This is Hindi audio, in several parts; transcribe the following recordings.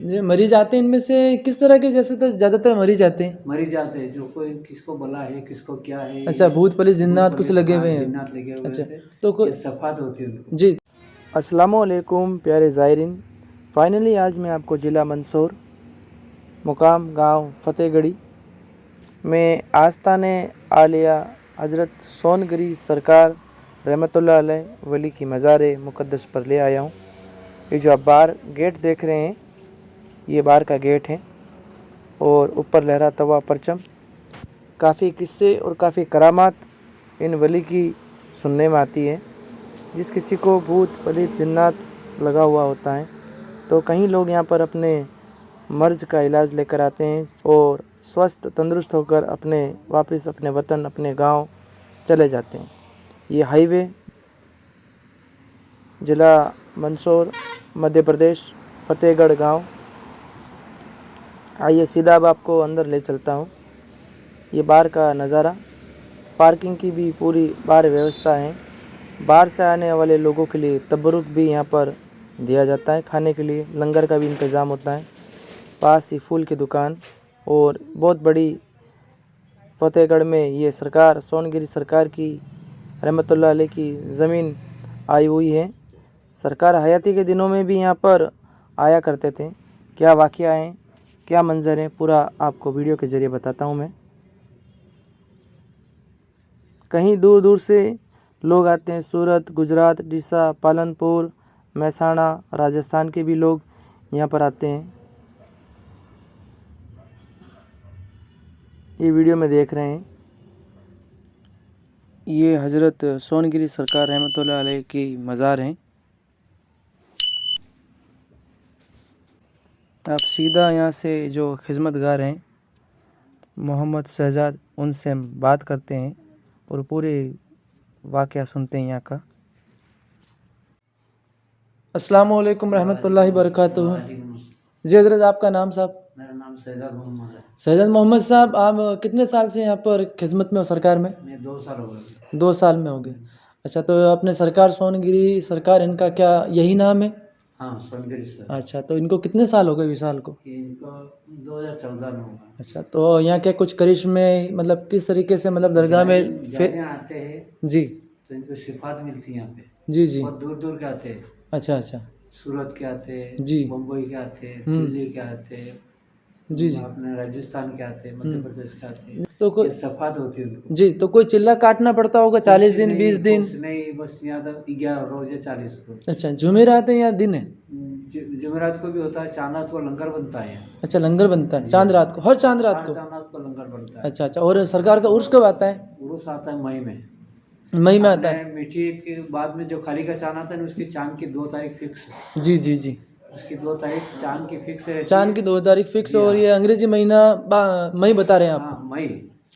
ये मरीज आते हैं, इनमें से किस तरह के, जैसे तो ज़्यादातर मरीज आते हैं? मरीज आते हैं जो कोई किसको बला है, किसको क्या है। अच्छा, भूत प्रेत जिन्नात भूत कुछ प्रेत, लगे हाँ, हुए हैं। जिन्नात लगे हुए अच्छा, थे। तो कोई ये सफात होती है उनको। जी। अस्सलामुअलैकुम प्यारे ज़ायरीन, फ़ाइनली आज मैं आपको ज़िला मंदसौर मुकाम गांव फतेहगढ़ी में आस्ताने आलिया हज़रत सोनगिरी सरकार रहमतुल्लाह अलैह वली की मज़ार मुक़द्दस पर ले आया हूँ। ये जो आप बाहर गेट देख रहे हैं, ये बाहर का गेट है और ऊपर लहराता हुआ परचम। काफ़ी किस्से और काफ़ी करामात इन वली की सुनने में आती है। जिस किसी को भूत प्रेत जिन्नात लगा हुआ होता है तो कहीं लोग यहाँ पर अपने मर्ज़ का इलाज लेकर आते हैं और स्वस्थ तंदुरुस्त होकर वापस अपने वतन, अपने गांव चले जाते हैं। ये हाईवे ज़िला मंदसौर, मध्य प्रदेश, फतेहगढ़ गांव। आइए सीधा अब आपको अंदर ले चलता हूँ। ये बाहर का नज़ारा, पार्किंग की भी पूरी बाहर व्यवस्था है। बाहर से आने वाले लोगों के लिए तबरुक भी यहाँ पर दिया जाता है, खाने के लिए लंगर का भी इंतज़ाम होता है। पास ही फूल की दुकान और बहुत बड़ी फतेहगढ़ में ये सरकार सोनगिरी सरकार की रहमतुल्लाह अलैह की ज़मीन आई हुई है। सरकार हयाती के दिनों में भी यहाँ पर आया करते थे। क्या वाक़या है, क्या मंज़र है, पूरा आपको वीडियो के ज़रिए बताता हूँ मैं। कहीं दूर दूर से लोग आते हैं, सूरत, गुजरात, डीसा, पालनपुर, महसाणा, राजस्थान के भी लोग यहाँ पर आते हैं। ये वीडियो में देख रहे हैं, ये हज़रत सोनगिरी सरकार रहमतुल्लाह अलैह की मज़ार हैं। आप सीधा यहाँ से जो खिदमतगार हैं मोहम्मद शहजाद, उनसे हम बात करते हैं और पूरे वाक़या सुनते हैं यहाँ का। अस्सलामु अलैकुम रहमतुल्लाहि बरकातुहू। जी हज़रत, आपका नाम साहब? मेरा नाम सैयद मोहम्मद है। सैयद मोहम्मद साहब, आप कितने साल से यहाँ पर खिदमत में हो सरकार में? मैं 2 साल हो गए। 2 साल में हो गए। अच्छा, तो अपने सरकार सोनगिरी सरकार, इनका क्या यही नाम है? हाँ, सोनगिरी सर। अच्छा, तो इनको कितने साल हो गए विशाल को? इनको 2014 में होगा। अच्छा, तो यहाँ क्या कुछ करिश्मे, मतलब किस तरीके से, मतलब दरगाह में जाने आते हैं जी तो इनको सिफात मिलती है यहाँ पे। जी जी। बहुत दूर दूर के आते हैं। अच्छा अच्छा। सूरत के आते हैं, जी। मुंबई के आते हैं, हम्म। दिल्ली के आते हैं, जी जी। अपने राजस्थान के आते हैं, मध्य प्रदेश के आते हैं। तो कोई ये सफात होती है उनको। जी, तो कोई चिल्ला काटना पड़ता होगा 40 दिन 20 दिन? कुछ नहीं, बस यहाँ तक 11 रोज या 40 रोज। अच्छा, जुमेरात है या दिन है? जुमेरात को भी होता है, चांद रात को लंगर बनता है यहाँ। अच्छा, लंगर बनता है चांद रात को, हर चांद रात को? चांद रात को लंगर बनता है। अच्छा अच्छा। और सरकार का उर्स कब आता है? उर्स आता है मई में। मई में आता है? अपने मीठी के बाद में जो खाली का चांद आता है ना, उसकी चांद की 2 तारीख फिक्स है। जी जी जी। उसकी 2 तारीख चांद की फिक्स रहती है। चांद की 2 तारीख फिक्स, और ये अंग्रेजी महीना मई बता रहे हैं आप? हाँ, मई।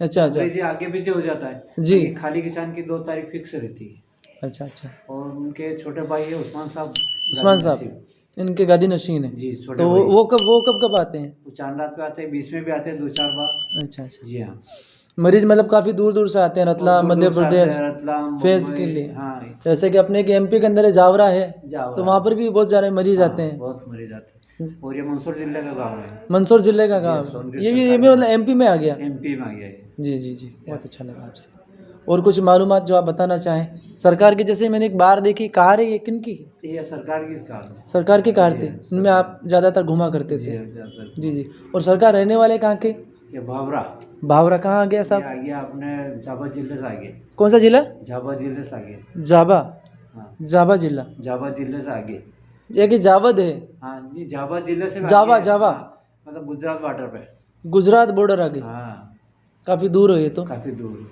अच्छा अच्छा। अंग्रेजी आगे पीछे हो जाता है जी। लेकिन खाली की चांद की 2 तारीख फिक्स रहती है। अच्छा अच्छा। और उनके छोटे भाई है उस्मान साहब। उस्मान साहब, इनके गादी नशीन है जी, छोटे तो भाई। वो कब आते हैं? वो चांद रात पे आते हैं, बीच में भी आते हैं 2-4 बार। अच्छा अच्छा। जी हाँ। मरीज मतलब काफ़ी दूर दूर से आते हैं, रतलाम, मध्य प्रदेश, रतलाम, फैज़ के मुंबई। लिए। हाँ, जैसे कि अपने के एमपी के अंदर है, जावरा है, जावरा तो वहाँ पर भी बहुत सारे मरीज आते हैं। बहुत मरीज आते हैं। और ये मंदसौर जिले का गाँव है। मंदसौर जिले का गाँव है, ये भी मतलब एमपी में आ गया? एमपी में आ गया है। जी जी जी, बहुत अच्छा लगा आपसे। और कुछ मालूमात जो आप बताना चाहें सरकार की? जैसे मैंने एक बार देखी कार है, ये किन की? ये सरकार की कार है। सरकार की कार थी, इनमें आप ज़्यादातर घुमा करते थे? जी जी। और सरकार रहने वाले कहाँ के? ये भावरा। भावरा कहाँ आ गया ये साहब? आ गया अपने जाबा जिले से आगे। कौन सा जिला? जाबा जिले से आगे। जाबा? हाँ, जाबा जिला? जाबा जिले से आगे। ये कि जावद है? हाँ जी, जाबा जिले से जावा आगे है। जावा। हाँ, मतलब गुजरात बॉर्डर पे। गुजरात बॉर्डर आ गई? हाँ, काफ़ी दूर है ये तो। काफ़ी दूर,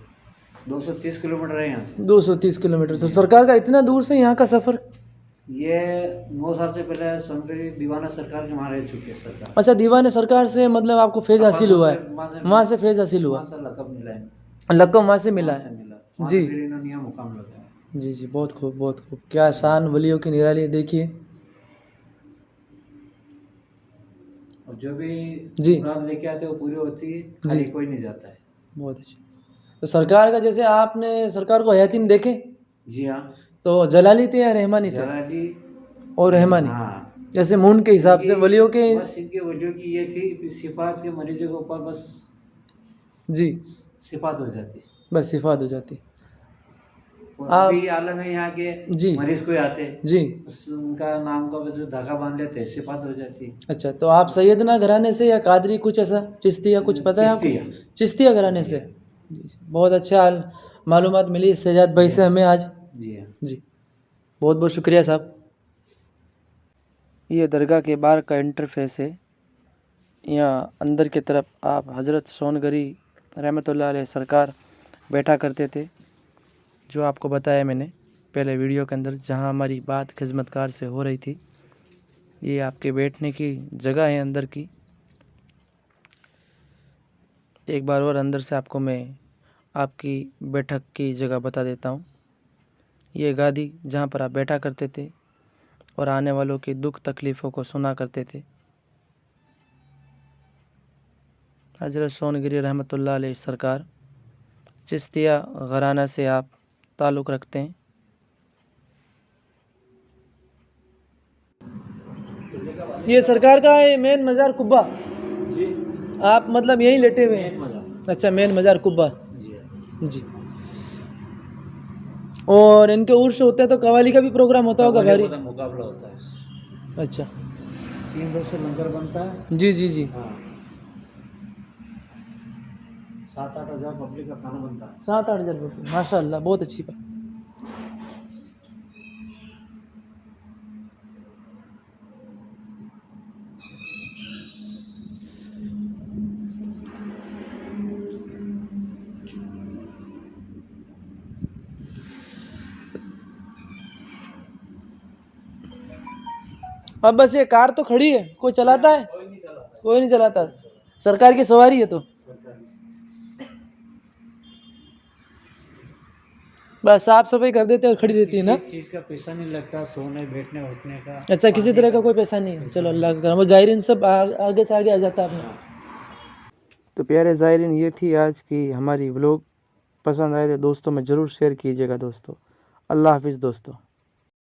230 किलोमीटर है यहाँ से। 230 किलोमीटर, तो सरकार का इतना दूर से यहाँ का सफ़र? ये 9 साल से पहले सोनगिरी दीवाना सरकार के वहाँ रह चुकी है सरकार। अच्छा, दीवान सरकार से मतलब आपको फैज़ हासिल हुआ है? वहाँ से फैज़ हासिल हुआ, वहाँ से लकब मिला है। लक़ब वहाँ से मिला वहाँ से है? मिला। वहाँ जी से फिर इन्होंने यहाँ मुकाम लगाया। जी जी, बहुत खूब बहुत खूब। क्या शान वलियों की निराली, देखिए। और जो भी जी मुराद लेके आते हैं वो पूरी होती है, खाली कोई नहीं जाता है। बहुत अच्छी। तो सरकार का, जैसे आपने सरकार को हयाती में देखे जी हाँ। तो जलाली थे या रहमानी थे? जलाली और रहमानी? हाँ, जैसे मून के हिसाब से वलियों के। बस इनके वलियों की ये थी सिफात के मरीजों के ऊपर बस जी, सिफात हो जाती। बस सिफात हो जाती। और आप अभी आलम है यहाँ के जी मरीज कोई आते जी। बस उनका नाम का बस धागा बांध लेते सिफात हो जाती। अच्छा, तो आप सैयदना घराने से या कादरी कुछ ऐसा चिश्ती या कुछ पता है आपको? चिश्तिया। चिश्तिया घराने से। जी जी, बहुत अच्छा मालूमात मिली शहजाद भाई से हमें आज। जी हाँ। जी, बहुत बहुत शुक्रिया साहब। ये दरगाह के बाहर का इंटरफेस है। यहाँ अंदर की तरफ आप हज़रत सोनगरी रहमतुल्लाह अलैह सरकार बैठा करते थे, जो आपको बताया मैंने पहले वीडियो के अंदर, जहाँ हमारी बात खिदमतकार से हो रही थी। ये आपके बैठने की जगह है अंदर की। एक बार और अंदर से आपको मैं आपकी बैठक की जगह बता देता हूँ। ये गादी जहाँ पर आप बैठा करते थे और आने वालों की दुख तकलीफ़ों को सुना करते थे। हज़रत सोनगिरी रहमतुल्लाह अलैह सरकार चिश्तिया घराना से आप ताल्लुक़ रखते हैं। ये सरकार का है मेन मज़ार कुब्बा। जी आप मतलब यहीं लेटे हुए हैं? मजा। अच्छा, मेन मज़ार कुब्बा। जी हाँ। जी। और इनके उर्स होते हैं तो कवाली का भी प्रोग्राम होता होगा भारी? मुकाबला होता है। अच्छा। 3 रोज से लंगर बनता है। जी जी जी। हाँ। 7-8 हज़ार पब्लिक का खाना बनता है। 7-8 हज़ार रुपये, माशाल्लाह, बहुत अच्छी बात। अब बस ये कार तो खड़ी है, कोई चलाता है? कोई नहीं चलाता। कोई नहीं चलाता। सरकार की सवारी है तो बस साफ सफाई कर देते और खड़ी रहती है ना। किसी चीज़ का पैसा नहीं लगता, सोने बैठने उठने का। अच्छा, किसी तरह का कोई पैसा नहीं है। चलो अल्लाह का करम। वो ज़ायरीन सब आगे से आगे आ जाता है अपना। तो प्यारे ज़ायरीन, ये थी आज की हमारी व्लॉग। पसंद आए तो दोस्तों में ज़रूर शेयर कीजिएगा दोस्तों। अल्लाह हाफिज़ दोस्तों।